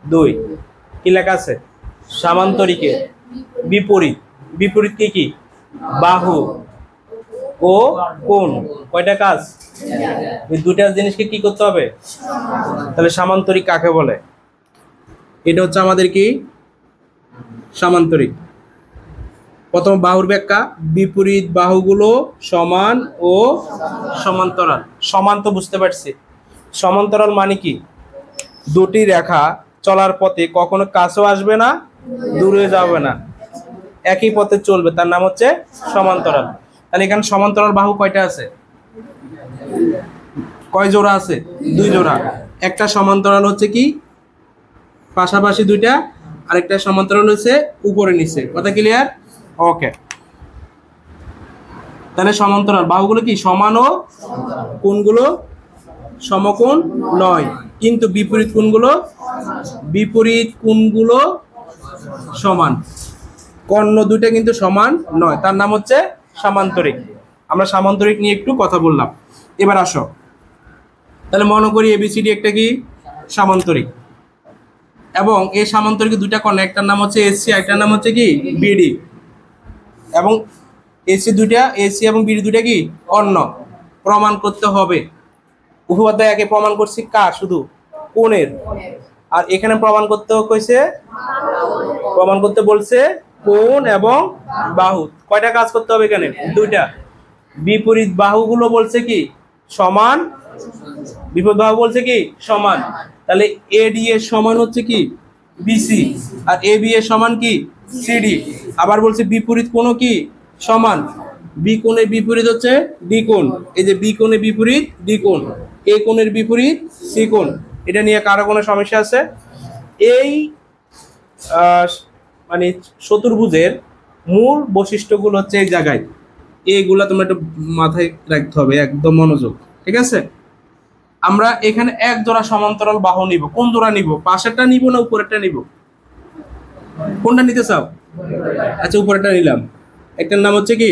2 কি লেখা আছে সামান্তরিকে বিপরীত বিপরীত কি বাহু ও কোণ কয়টা কাজ এই দুইটা জিনিসকে কি করতে হবে তাহলে সামান্তরিক কাকে বলে এটা হচ্ছে আমাদের কি সামান্তরিক প্রথম বাহুর ব্যাখ্যা বিপরীত বাহুগুলো সমান ও সমান্তরাল সমান তো বুঝতে পারছি সমান্তরাল মানে কি দুটি রেখা চলার পথে কখনো কাছেও আসবে না দূরে যাবে না একই পথে চলবে তার নাম হচ্ছে সমান্তরাল তাহলে এখানে সমান্তরাল বাহু কয়টা আছে কয় জোড়া আছে 2 জোড়া একটা সমান্তরাল হচ্ছে কি পাশাপাশি দুইটা আরেকটা সমান্তরাল হচ্ছে উপরে নিচে কথা ক্লিয়ার ওকে তাহলে সমান্তরাল বাহুগুলো কি সমান ও কোণগুলো সমকোণ নয় কিন্তু বিপরীত কোণগুলো সমান কর্ণ দুইটা কিন্তু সমান নয় তার নাম হচ্ছে সামান্তরিক আমরা সামান্তরিক নিয়ে একটু কথা বললাম এবার আসো তাহলে মনে করি এবিসিডি একটা কি সামান্তরিক এবং এই সামান্তরিকে দুইটা কর্ণ একটার নাম হচ্ছে এসসি আরেকটার নাম হচ্ছে কি বিডি এবং এসি এবং বিডি দুইটা কি কর্ণ প্রমাণ করতে হবে উপপাদ্য একে প্রমাণ করছি কার শুধু কোণের আর এখানে প্রমাণ করতে বলছে কোণ এবং বাহু কয়টা কাজ করতে হবে এখানে দুইটা বিপরীত বাহুগুলো বলছে কি সমান বিপরীত বাহু বলছে কি সমান তাহলে এডি এর সমান হচ্ছে কি বিসি আর এবি এর সমান কি সিডি আবার বলছে বিপরীত কোণ কি সমান বি কোণের বিপরীত হচ্ছে ডি কোণ এই যে বি কোণের বিপরীত ডি কোণ এ কোণের বিপরীত সি কোণ এটা নিয়ে কারো কোনো সমস্যা আছে এই মানে চতুর্ভুজের মূল বৈশিষ্ট্যগুলো হচ্ছে এই জায়গায় এইগুলা তোমরা একটু মাথায় রাখতে হবে একদম মনোযোগ ঠিক আছে আমরা এখানে এক জোড়া সমান্তরাল বাহু নিব কোন জোড়া নিব পাশেরটা নিব না উপরেরটা নিব কোনটা নিতে চাও আচ্ছা উপরেরটা নিলাম একটার নাম হচ্ছে কি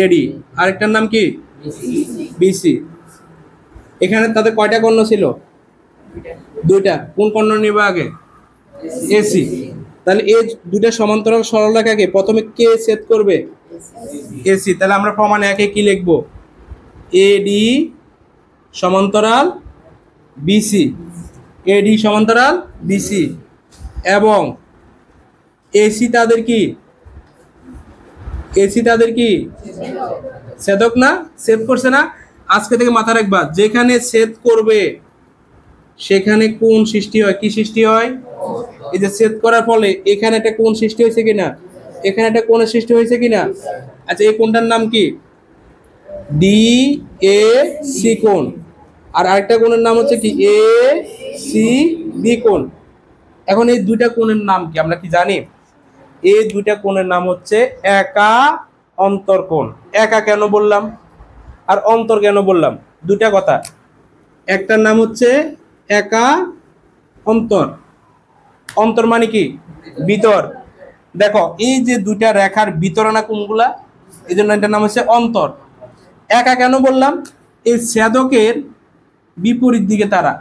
এডি আরেকটার নাম কি বিসি এখানে তাদের কয়টা কর্ণ ছিল দুইটা কোন কর্ণ নিব আগে এসি তাহলে এই দুইটা সমান্তরাল সরলরেখাকে প্রথমে কে ছেদ করবে এসি তাহলে আমরা প্রমাণ একে কি লিখব এডি সমান্তরাল বিসি এডি সমান্তরাল বিসি এবং এসি তাদের কি ছেদক না ছেদ করছে না আজকে থেকে মাথা রাখবা যেখানে ছেদ করবে সেখানে কোণ সৃষ্টি হয় কি সৃষ্টি হয় এই যে ছেদ করার ফলে এখানে একটা কোণ সৃষ্টি হয়েছে কিনা এখানে একটা কোণের সৃষ্টি হয়েছে কিনা আচ্ছা এই কোণটার নাম কি ডি এ সি কোণ আর আরেকটা কোণের নাম হচ্ছে কি এ সি বি কোণ এখন এই দুইটা কোণের নাম কি আমরা কি জানি এই দুইটা কোণের নাম হচ্ছে একা অন্তর্কোণ একা কেন বললাম আর অন্তর কেন বললাম দুইটা কথা একটার নাম হচ্ছে একা অন্তর অন্তর মানে কি ভিতর দেখো এই যে দুইটা রেখার ভিতরানা কোণগুলা এই জন্য এটার নাম হচ্ছে অন্তর একা কেন বললাম এই ছেদকের বিপরীত দিকে তারা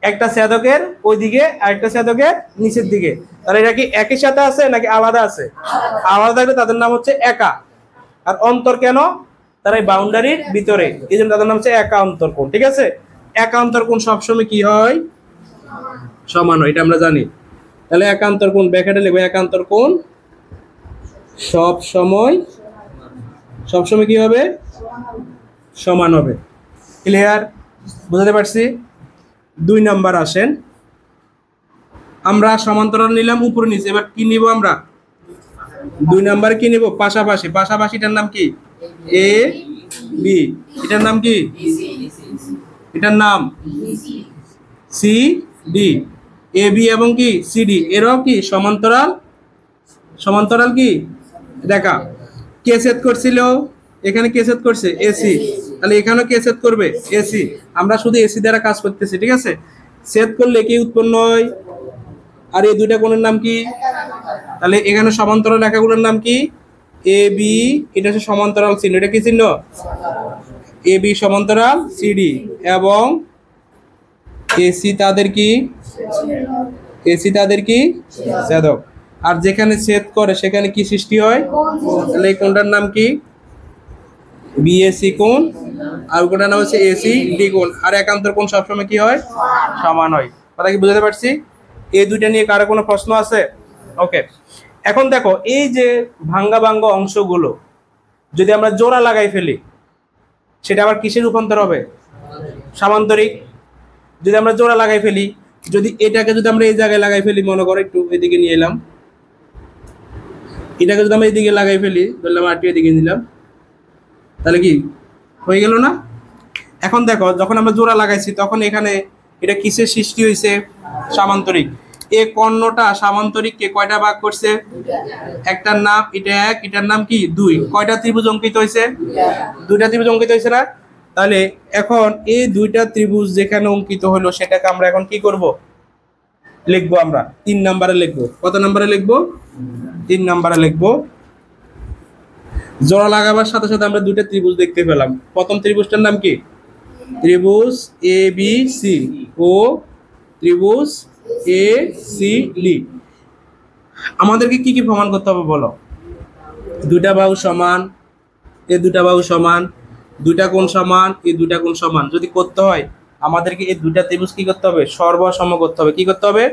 একটা ছেদকের ওই দিকে আরেকটা ছেদকের নিচের দিকে তাহলে এটা কি একই সাথে আছে নাকি আলাদা আছে আলাদা থাকলে তাদের নাম হচ্ছে একা আর অন্তর কেন তারা এই বাউন্ডারির ভিতরে এই জন্য তাদের নাম হচ্ছে একা অন্তর্কোণ ঠিক আছে একা অন্তর্কোণ সবসময় কি হয় সমান হয় এটা আমরা জানি তাহলে একা অন্তর্কোণ ব্যাখ্যাটা লিখবো একা অন্তর্কোণ সবসময় কি হবে সমান হবে ক্লিয়ার বুঝতে পারছি 2 নাম্বার আসেন আমরা সমান্তরাল নিলাম উপরে নিচে এবার কি নিব আমরা 2 নাম্বারে কি নিব পাশাপাশি পাশাপাশিটার নাম কি এ বি এটার নাম কি এটার নাম সি ডি এ বি এবং কি সি ডি এরাও কি সমান্তরাল কি দেখা কে ছেদ করছিল এখানে কে ছেদ করছে এসি তাহলে এখানেও কে ছেদ করবে এসি আমরা শুধু এসি দ্বারা কাজ করতেছি ঠিক আছে ছেদ করলে কি উৎপন্ন হয় আর এই দুইটা কোণের নাম কি তাহলে এখানে সমান্তরাল রেখাগুলোর নাম কি এ বি এটা হচ্ছে সমান্তরাল চিহ্ন এটা কি চিহ্ন এ বি সমান্তরাল সিডি এবং এসি তাদের কি এসি তাদের কি ছেদক। আর যেখানে ছেদ করে সেখানে কি সৃষ্টি হয়? তাহলে এই কোণটার নাম কি? বিএসি কোণ। আর কোণটার নাম হচ্ছে এসি ডি কোণ। আর একান্তর কোণ সবসময় কি হয়? সমান হয়। কথা কি বুঝতে পারছি? এই দুইটা নিয়ে কারো কোনো প্রশ্ন আছে? ওকে, এখন দেখো এই যে ভাঙ্গা ভাঙ্গা অংশগুলো যদি আমরা জোড়া লাগাই ফেলি সেটা আবার কিসে রূপান্তর হবে? সামান্তরিক। যদি আমরা জোড়া লাগাই ফেলি, যদি এটাকে যদি আমরা এই জায়গায় লাগাই ফেলি, মনে করো একটু এদিকে নিয়ে এলাম, এটাকে যদি আমরা এদিকে লাগাই ফেলি, ধরলাম আরটি এদিকে নিলাম, তাহলে কি হয়ে গেল না? এখন দেখো যখন আমরা জোড়া লাগাইছি তখন এখানে এটা কিসের সৃষ্টি হয়েছে? সামান্তরিক। এই কর্ণটা সামান্তরিককে কয়টা ভাগ করছে? একটার নাম এটা এক, এটার নাম কি দুই। কয়টা ত্রিভুজ অঙ্কিত হয়েছে? দুইটা ত্রিভুজ অঙ্কিত হয়েছে না? তাহলে এখন এই দুইটা ত্রিভুজ যেখানে অঙ্কিত হলো সেটাকে আমরা এখন কি করব? লিখবো আমরা 3 নম্বরে লিখবো। কত নম্বরে লিখবো? 3 নম্বরে লিখবো। জোড়া লাগাবার সাথে সাথে আমরা দুইটা ত্রিভুজ দেখতে পেলাম। প্রথম ত্রিভুজটার নাম কি? ত্রিভুজ এ বি সি ও ত্রিভুজ এ সি ডি। আমাদেরকে কি কি প্রমাণ করতে হবে বলো? দুইটা বাহু সমান, এই দুইটা বাহু সমান, দুইটা কোণ সমান, এই দুইটা কোণ সমান। যদি করতে হয় আমাদেরকে এই দুইটা ত্রিভুজ কি করতে হবে? সর্বসম করতে হবে। কি করতে হবে?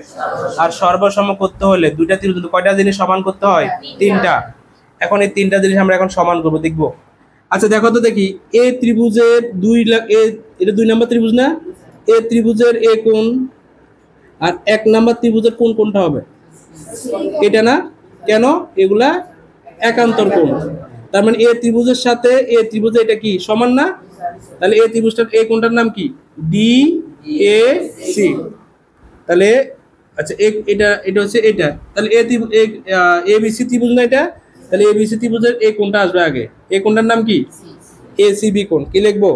আর সর্বসম করতে হলে দুইটা ত্রিভুজ কয়টা জিনিস সমান করতে হয়? 3টা। এখন এই 3টা জিনিস আমরা এখন সমান করবো, দেখবো। আচ্ছা দেখো তো দেখি, এই ত্রিভুজের এটা 2 নম্বর ত্রিভুজ না? এই ত্রিভুজের এ কোণ আর 1 নম্বর ত্রিভুজের কোণ কোনটা হবে? এটা না? কেন? এগুলা একান্তর কোণ। তার মানে এ ত্রিভুজের সাথে এ ত্রিভুজে এটা কি সমান না? তাহলে এই ত্রিভুজটার এই কোণটার নাম কি? D A C. তাহলে আচ্ছা এটা এটা হচ্ছে এটা, তাহলে এ বি সি ত্রিভুজ না এটা? তাহলে এ বি সি ত্রিভুজের এই কোণটা আসবে আগে। এই কোণটার নাম কি? এসিবি কোণ। কি লিখবো?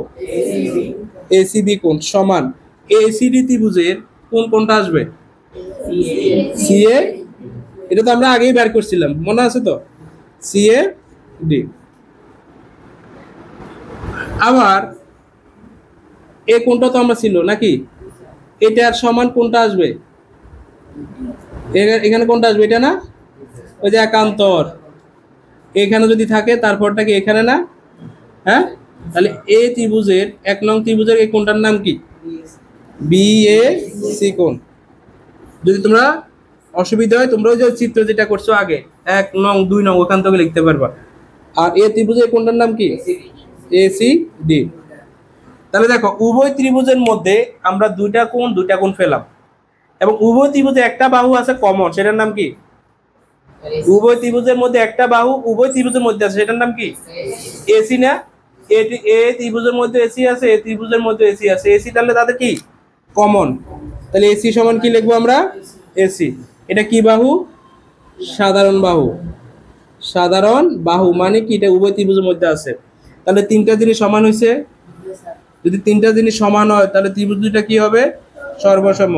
এসিবি কোণ সমান এসিডি ত্রিভুজের কোন কোণটা আসবে? সিএ। এটা তো আমরা আগেই বের করছিলাম, মনে আছে তো? CA D. আবার এই কোণটা তো আমরা ছিল নাকি? এটার সমান কোনটা আসবে? এখানে কোনটা আসবে? এটা না? ওই যে একান্তর এখানে যদি থাকে তারপরটা কি এখানে না? হ্যাঁ, তাহলে এ ত্রিভুজের 1 নং ত্রিভুজের এই কোণটার নাম কি? বি এ সি কোণ। যদি তোমরা অসুবিধা হয় তোমরা ওই যে চিত্র যেটা করছো আগে 1 নং 2 নং ওখান থেকে লিখতে পারবা। আর এ ত্রিভুজের কোণটার নাম কি? A C D. তাহলে দেখো উভয় ত্রিভুজের মধ্যে আমরা দুইটা কোণ পেলাম এবং উভয় ত্রিভুজে একটা বাহু আছে কমন, সেটার নাম কি? উভয় ত্রিভুজের মধ্যে একটা বাহু উভয় ত্রিভুজের মধ্যে আছে, সেটার নাম কি? এসি না? এ ত্রিভুজের মধ্যে এসি আছে, এ ত্রিভুজের মধ্যে এসি আছে, এসি তাহলে তাদের কি কমন। তাহলে এসি সমান কি লিখবো আমরা? এসি। এটা কি বাহু? সাধারণ বাহু। সাধারণ বাহু মানে কি? এটা উভয় ত্রিভুজের মধ্যে আছে। তাহলে 3টা জিনিস সমান হয়েছে। যদি 3টা জিনিস সমান হয় তাহলে ত্রিভুজ দুইটা কি হবে? সর্বসম।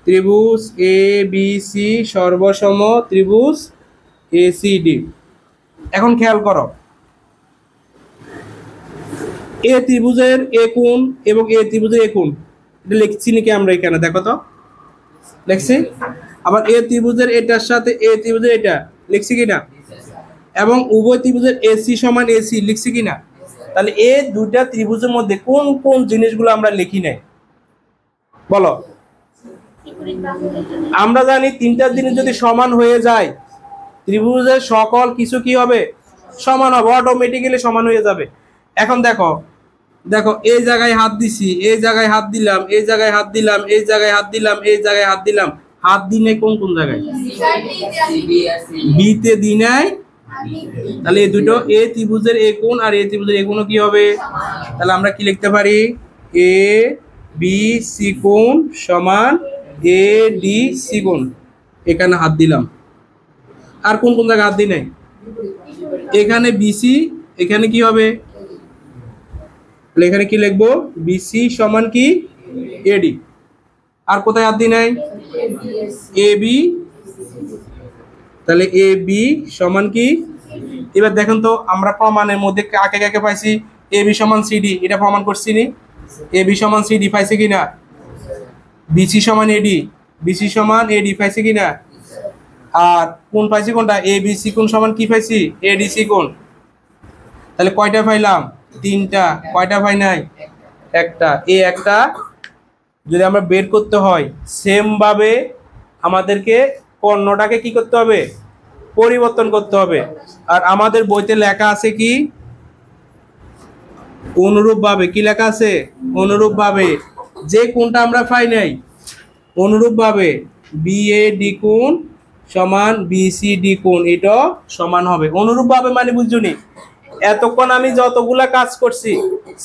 ত্রিভুজ এ বি সি সর্বসম ত্রিভুজ এ সি ডি। এখন খেয়াল করো, এ ত্রিভুজের এ কোণ এবং এ ত্রিভুজের এ কোণ এটা লিখছি নাকি আমরা? এখানে দেখো তো, লিখছি। আবার এ ত্রিভুজের এটার সাথে এ ত্রিভুজের এটা লিখছি কিনা? এবং উভয় ত্রিভুজের এসি সমান এসি লিখছি কিনা? তাহলে এই দুইটা ত্রিভুজের মধ্যে কোন কোন জিনিসগুলো আমরা লিখি নাই বলো? আমরা জানি 3টা জিনিস যদি সমান হয়ে যায় ত্রিভুজের সকল কিছু কি হবে? সমান হবে, অটোমেটিক্যালি সমান হয়ে যাবে। এখন দেখো দেখো এই জায়গায় হাত দিছি, এই জায়গায় হাত দিলাম, এই জায়গায় হাত দিলাম, এই জায়গায় হাত দিলাম, এই জায়গায় হাত দিলাম। হাত দিনে কোন কোন জায়গায়? বিতে দি নাই। তাহলে এই দুটো এ ত্রিভুজের এ কোণ আর এ ত্রিভুজের এ কোণ কি হবে? তাহলে আমরা কি লিখতে পারি? এ বি সি কোণ সমান এ ডি সি কোণ। এখানে হাত দিলাম। আর কোন কোন জায়গায় হাত দিই নাই? এখানে বিসি, এখানে কি হবে? এখানে কি লিখবো? বিসি সমান কি? এডি। আর কোথায় হাত দিই নাই? A B. তাহলে এ বি সমান কি? এবার দেখেন তো আমরা প্রমাণের মধ্যে কাকে কাকে পাইছি? এ বি সমান সিডি, এটা প্রমাণ করছি নি? এ বি সমান সিডি পাইছি কিনা? বিসি সমান এডি, বিসি সমান এডি পাইছি কিনা, আর কোণ পাইছি কোনটা, এ বিসি কোণ সমান কি পাইছি, এডিসি কোণ। তাহলে কয়টা পাইলাম, তিনটা। কয়টা পাই নাই, একটা। এই একটা যদি আমরা বের করতে হয় সেম ভাবে আমাদেরকে কর্ণটাকে কি করতে হবে, পরিবর্তন করতে হবে। আর আমাদের বইতে লেখা আছে কি, অনুরূপ ভাবে। কি লেখা আছে, অনুরূপ ভাবে। যে কোণটা আমরা পাই নাই, অনুরূপ ভাবে বিএডি কোণ সমান বিসিডি কোণ, এটা সমান হবে। অনুরূপ ভাবে মানে বুঝছনি, এতক্ষণ আমি যতগুলা কাজ করছি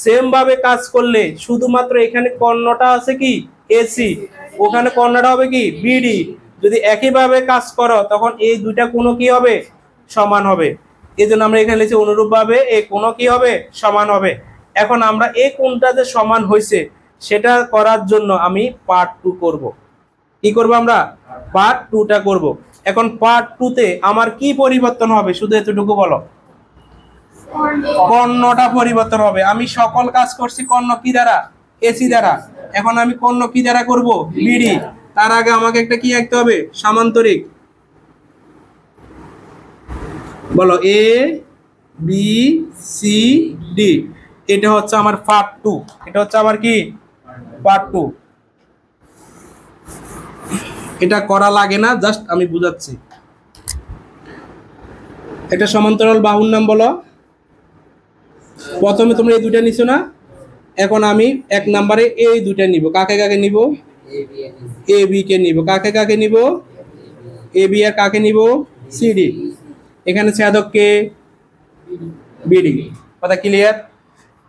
সেম ভাবে কাজ করলে শুধুমাত্র এখানে কর্ণটা আছে কি এসি, ওখানে কর্ণটা হবে কি বিডি। যদি একইভাবে কাজ করো তখন এই দুইটা কোণ কি হবে, সমান হবে। এই জন্য আমরা এখানে লিখছি অনুরূপ ভাবে এই কোণ কি হবে, সমান হবে। এখন আমরা এই কোণটা যে সমান হয়েছে সেটা করার জন্য আমি পার্ট 2 করব। কি করব, আমরা পার্ট 2টা করব। এখন পার্ট 2তে আমার কি পরিবর্তন হবে, শুধু এতটুকু বলো। কর্ণটা পরিবর্তন হবে। আমি সকল কাজ করছি কর্ণ কি দ্বারা, এসি দ্বারা। এখন আমি কর্ণ কি দ্বারা করব, বিডি। তার আগে আমাকে একটা কি আঁকতে হবে, সামান্তরিক। বলো এ বি সি ডি। এটা হচ্ছে আমার পার্ট 2, এটা হচ্ছে আমার কি পার্ট 2। এটা করা লাগে না, জাস্ট আমি বুঝাচ্ছি। একটা সমান্তরাল বাহুর নাম বলো। প্রথমে তোমরা এই দুইটা নিছো না, এখন আমি 1 নম্বরে এই দুইটা নিব। কাকে কাকে নিব, এ বি কে নিব। কাকে কাকে নিব, এ বি। আর কাকে নিব, সিডি। এখানে ছেদক কে, বিডি। কথা ক্লিয়ার।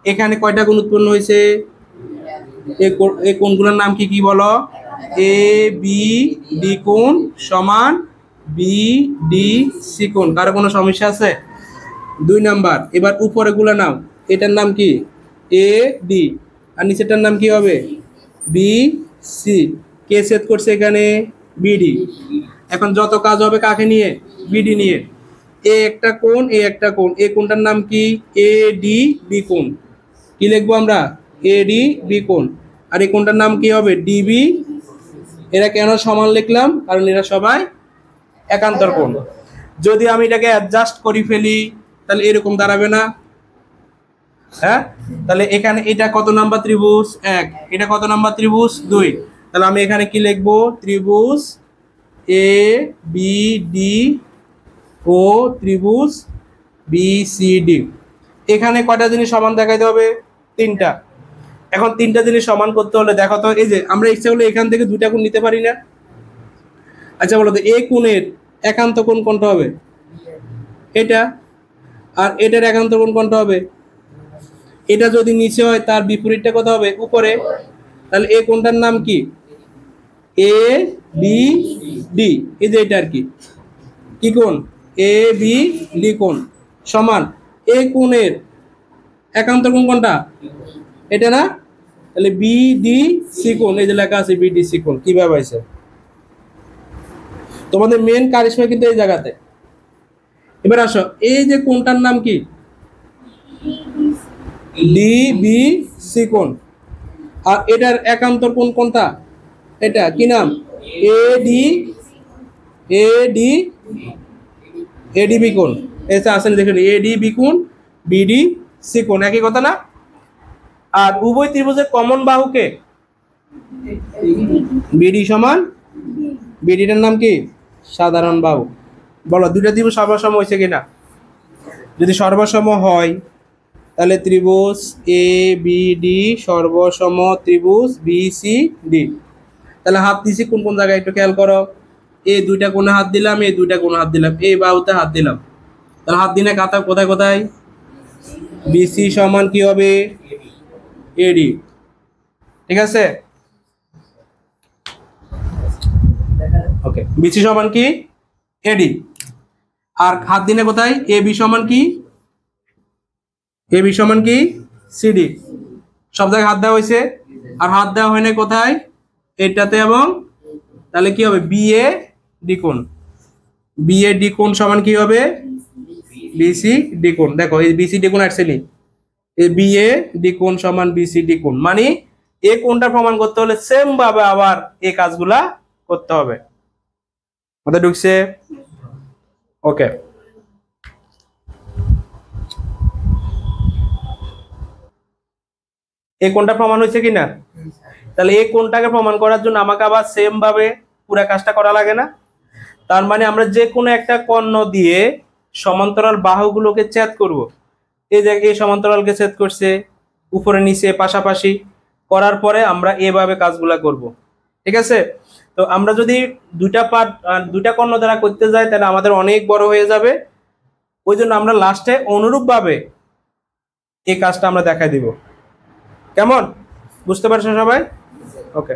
এখানে কয়টা কোণ উৎপন্ন হয়েছে, এই কোণগুলোর নাম কি কি বলো, এ বি ডি কোণ সমান বি ডি সি কোণ। কারো কোনো সমস্যা আছে, 2 নাম্বার। এবার উপরে গুলো নাও, এটার নাম কি এ ডি, আর নিচেরটার নাম কি হবে বি সি। কে ছেদ করছে এখানে, বিডি। এখন যত কাজ হবে কাকে নিয়ে, বিডি নিয়ে। এ একটা কোণ, এ একটা কোণ, এই কোণটার নাম কি এ ডি বি কোণ। কি লিখবো আমরা, এ ডি বি কোণ। আর এই কোণটার নাম কি হবে, ডিবি। এরা কেন সমান লিখলাম, কারণ এরা সবাই একান্তর কোণ। যদি আমি এটাকে অ্যাডজাস্ট করে ফেলি তাহলে এরকম দাঁড়াবে না, হ্যাঁ। তাহলে এখানে এটা কত নাম্বার ত্রিভুজ, 1। এটা কত নাম্বার ত্রিভুজ, 2। তাহলে আমি এখানে কি লিখবো, ত্রিভুজ এ বি ডি ও ত্রিভুজ বি সি ডি। এখানে কয়টা জিনিস সমান দেখাইতে হবে, 3টা। এখন 3টা জিনিস সমান করতে হলে দেখো তো, এই যে আমরা ইচ্ছা করলে এখান থেকে 2টা কোণ নিতে পারি না। আচ্ছা বলো তো, এই কোণের একান্ত কোণ কোনটা হবে, এটা। আর এটার একান্ত কোণ কোনটা হবে, এটা। যদি নিচে হয় তার বিপরীতটা কত হবে, উপরে। তাহলে এই কোণটার নাম কি, এ বি ডি। এই যে এটা আর কি, কি কোণ, এ বি ডি কোণ সমান এই কোণের একান্ত কোণ কোনটা, এটা না। তাহলে বি ডি সি কোণ, এই যে লেখা আছে বি ডি সি কোণ। কিভাবে হয়েছে, তোমাদের মেন কারিশমা কিন্তু এই জায়গাতে। এবার আসো, এই যে কোণটার নাম কি, ডি বি সি কোণ। আর এটার একান্তর কোণ কোনটা, এটা কি নাম, এ ডি বি কোণ। এটা আসলে দেখুন এ ডি বি কোণ, বি ডি সি কোণ, একই কথা না। আর উভয় ত্রিভুজের কমন বাহুকে বিডি সমান, বিডিটার নাম কি সাধারণ বাহু। বলো, 2টা ত্রিভুজ সর্বসম হয়েছে কিনা। যদি সর্বসম হয় তাহলে ত্রিভুজ এ বি ডি সর্বসম ত্রিভুজ বি সি ডি। তাহলে হাত দিছি কোন কোন জায়গায় একটু খেয়াল করো। এই 2টা কোণে হাত দিলাম, এই 2টা কোণে হাত দিলাম, এই বাহুতে হাত দিলাম। তাহলে হাত দিনে কাতা কোথায় কোথায়, বিসি সমান কি হবে, এডি। ঠিক আছে, ওকে। বিসি সমান কি, এডি। আর হাত দিনে কোথায়, এ বি সমান কি, এ বি সমান কি সিডি। সব জায়গায় হাত দেওয়া হয়েছে। আর হাত দেওয়া হয় না কোথায়, এটাতে এবং। তাহলে কি হবে, বি এ ডি কোণ। বি এ ডি কোণ সমান কি হবে, বিসি ডি কোণ। দেখো এই বিসি ডি কোণ আসছেনি, এই বি এ ডি কোণ সমান বিসি ডি কোণ। মানে এই কোণটা প্রমাণ করতে হলে সেম ভাবে আবার এই কাজগুলা করতে হবে। মাথায় ঢুকছে? ওকে, এই কোণটা প্রমাণ হয়েছে কিনা? তাহলে এই কোণটাকে প্রমাণ করার জন্য আমাকে আবার সেম ভাবে পুরো কাজটা করা লাগে না? তার মানে আমরা যে কোনো একটা কর্ণ দিয়ে সমান্তরাল বাহুগুলোকে ছেদ করব। এই জায়গায় সমান্তরালকে ছেদ করছে, উপরে নিচে পাশাপাশি করার পরে আমরা এভাবে কাজগুলা করব। ঠিক আছে? তো আমরা যদি দুইটা পার্ট দুইটা কর্ণ দ্বারা করতে যাই তাহলে আমাদের অনেক বড় হয়ে যাবে। ওই জন্য আমরা লাস্টে অনুরূপভাবে এই কাজটা আমরা দেখাই দিব। কেমন? বুঝতে পারছো সবাই? ওকে।